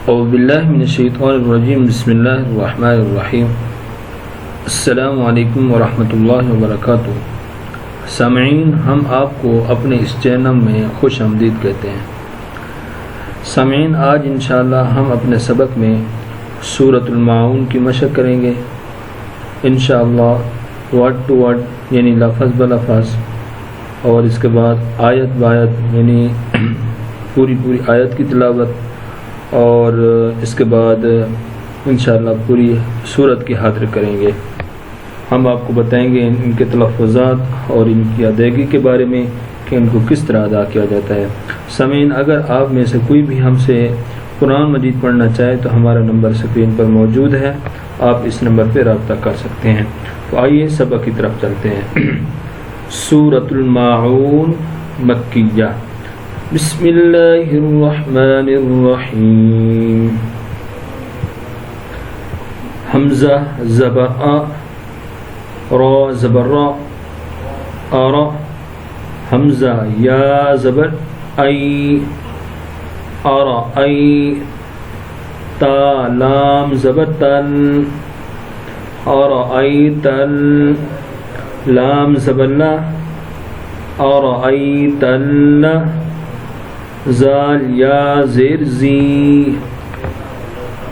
اعوذ باللہ من الشیطان الرجیم بسم اللہ الرحمن الرحیم السلام علیکم ورحمۃ اللہ وبرکاتہ۔ سامعین، ہم آپ کو اپنے اس چینل میں خوش آمدید کہتے ہیں۔ سامعین، آج انشاءاللہ ہم اپنے سبق میں سورۃ الماعون کی مشق کریں گے انشاءاللہ، ورڈ ٹو ورڈ یعنی لفظ بلفظ، اور اس کے بعد آیت بآیت یعنی پوری آیت کی تلاوت، اور اس کے بعد انشاءاللہ پوری سورت کی حاضر کریں گے۔ ہم آپ کو بتائیں گے ان کے تلفظات اور ان کی ادائیگی کے بارے میں کہ ان کو کس طرح ادا کیا جاتا ہے۔ سامعین، اگر آپ میں سے کوئی بھی ہم سے قرآن مجید پڑھنا چاہے تو ہمارا نمبر اسکرین پر موجود ہے، آپ اس نمبر پہ رابطہ کر سکتے ہیں۔ تو آئیے سبق کی طرف چلتے ہیں۔ سورۃ الماعون مکیہ۔ بسم اللہ الرحمن الرحیم۔ حمزہ زبر آ، را زبر را، آرا، حمزہ یا زبر ای، آرا ای، تا لام زبر تل، آرا ای تل، لام زبر لا، آرا ای تل، زال یا زیر زی،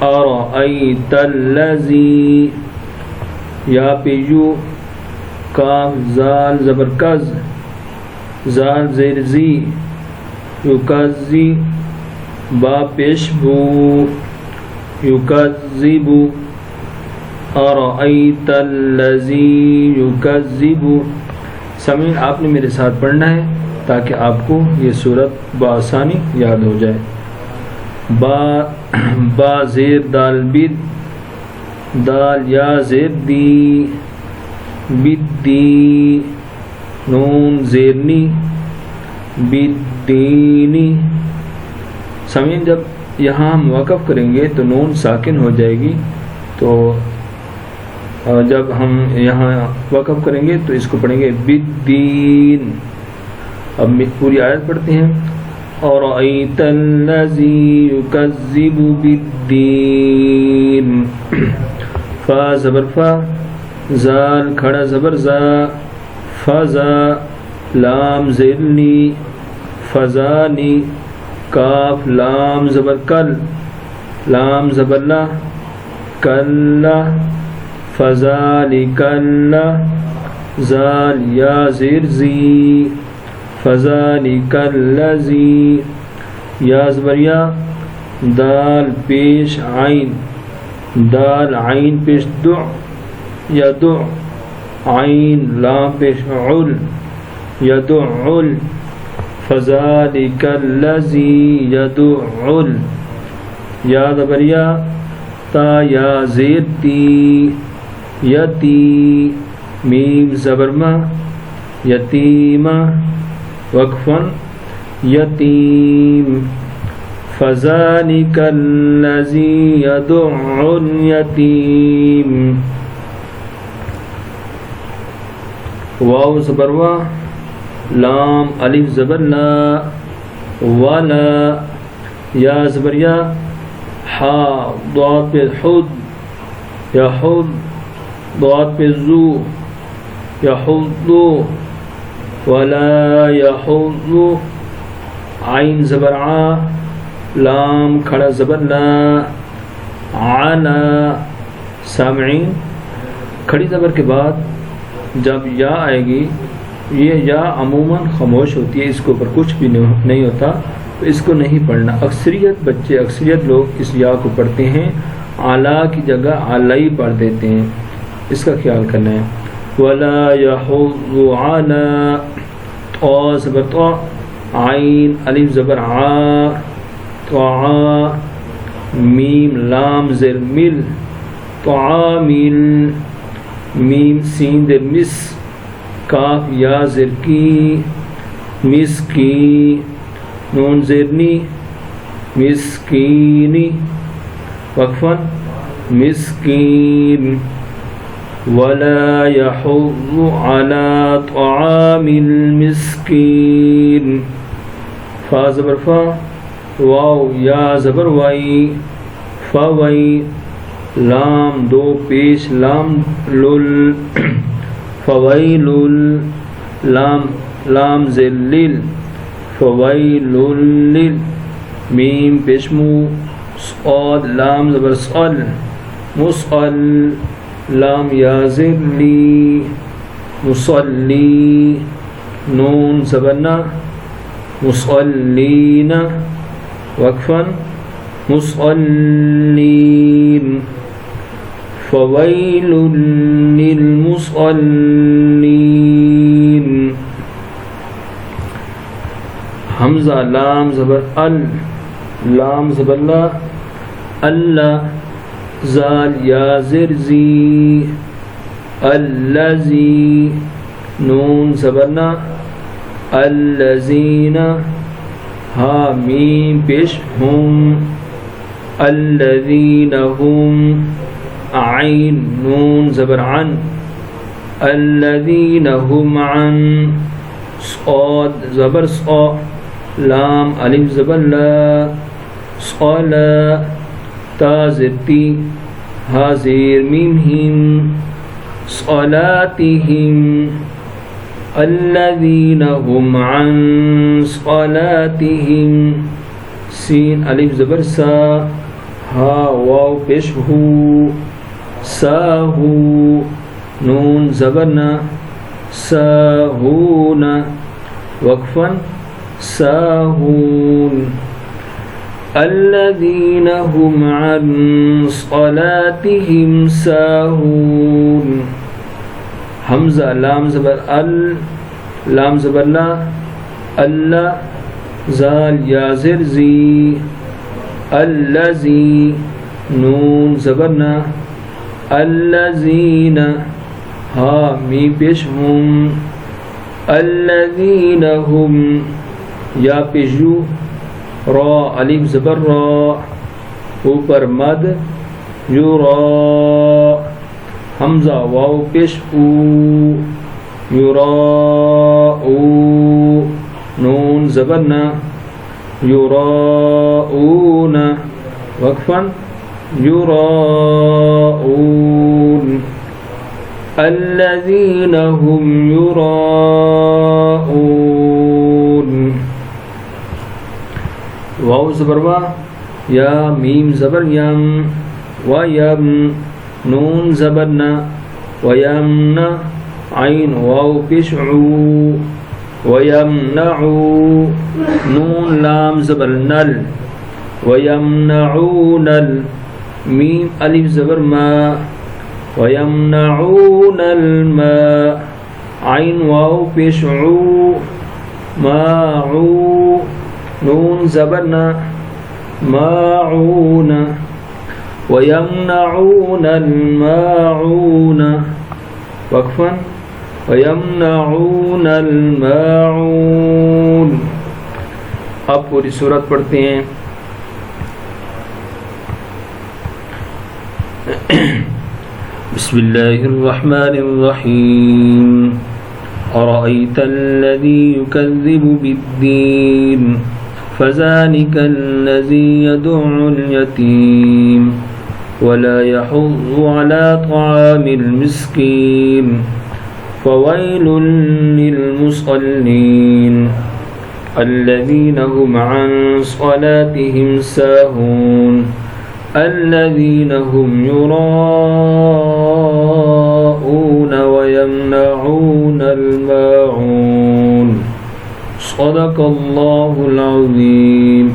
ارأیت الذی، یا پہ یو، کاف زال زبر کز، زال زیر زی، یکزی، با پیش بو، یکذب، ارأیت الذی یکذب۔ سامعین، آپ نے میرے ساتھ پڑھنا ہے تاکہ آپ کو یہ سورت بآسانی یاد ہو جائے۔ با زیر دال بید، دال یا زیر دی، بید دی، نون زیر نی، بید دینی۔ سامعین، جب یہاں ہم وقف کریں گے تو نون ساکن ہو جائے گی، تو جب ہم یہاں وقف کریں گے تو اس کو پڑھیں گے بالدین۔ اب پوری آیت پڑھتے ہیں۔ اَرَأَيْتَ الَّذِي يُكَذِّبُ بِالدِّينِ، فا زبر فا، زال کھڑا زبر زا، فزا، لام زیرنی، فزانی، کاف لام زبر کل، لام زبر لا، کلا، فذالک اللہ، زال یا زیر زی، فذالک الذی، یا زبر یا، دال پیش عین، دال عین پیش دع، یدع، عین لام پیش عل، یدعل، فذالک الذی یدعل، یا زبر یا، تا یا زیر تی، یتی، میم زبر ما، یتیمہ، وقفاً، یتیم، فذالک الذی یدع الیتیم، واو زبر وا، لام الف زبر لا، ولا، یا زبر یا، حا ضاد پہ حد، یا حد، ضاد پہ زو، یحض، ولا یحض، عین زبر ع، لام کھڑا زبر لا، علا۔ سامعین، کھڑی زبر کے بعد جب یا آئے گی، یہ یا عموماً خاموش ہوتی ہے، اس کے اوپر کچھ بھی نہیں ہوتا، تو اس کو نہیں پڑھنا۔ اکثریت لوگ اس یا کو پڑھتے ہیں، علا کی جگہ علی پڑھ دیتے ہیں، اس کا خیال کرنا ہے۔ ولا یحض علی، طا زبر طا، عین الف زبر عا، طعا، میم لام زیر مل، طعامل، میم سین در مس، کاف یا زیر کی، مسکی، نون زیرنی، مسکینی، وقفاً، مسکین، ولا يحض على طعام المسكين، فا زبر فا، واو یا زبر وائی، فوی لام دو پیش لام لل فویل لام ذلل فویل لل میم پیش مو صاد لام زبر صل مصل لام یا ذلی مصلی نون زبرنا مصلین وقفا مصلین فویل للمصلین حمزہ لام زبر ال لام زبر لا اللہ زال یا زر زی الذی نون زبرنا الذین ہا میم پیش ہم الذین ہم عین نون زبر عن الذین ہم عن صاد زبر صا لام الف زبر لا صلا تا زتی ہا زیر میم ہم صلاتہم الذین هم عن صلاتہم سین الف زبر سا ہا واو پیش ہو ساہو نون زبرنا ساہون وقفا ساہون الذین هم عن صلاتہم ساہون حمزہ لام زبر ال لام زبر لا اللہ زال یا زر زی الذی نون زبرنا الذین ہا می پیش ہم الذین ہم یا پیش یو را الف زبر را اوپر مد یورا حمزہ واو پیش او یراؤ نون زبرنا یراؤون وقفا یراؤون الذین هم یراؤون واو زبر وا یا میم زبر یم و یم نون زبرنا ویمنا عین واو پیشعو ویمنعو نون لام زبر نل ویمنعون میم الف زبر ما ویمنعون الماء عین واو پیشعو ماعو نون زبرنا ماعون وَيَمْنَعُونَ الْمَاعُونَ وقفا وَيَمْنَعُونَ الْمَاعُونَ اب پوری سورت پڑھتے ہیں. بسم اللہ الرحمن الرحیم. أَرَأَيْتَ الَّذِي يُكَذِّبُ بِالدِّينِ فَذَلِكَ الَّذِي يَدُعُّ الْيَتِيمَ ولا يحض على طعام المسكين فويل للمصلين الذين هم عن صلاتهم ساهون الذين هم يراءون ويمنعون الماعون صدق الله العظيم.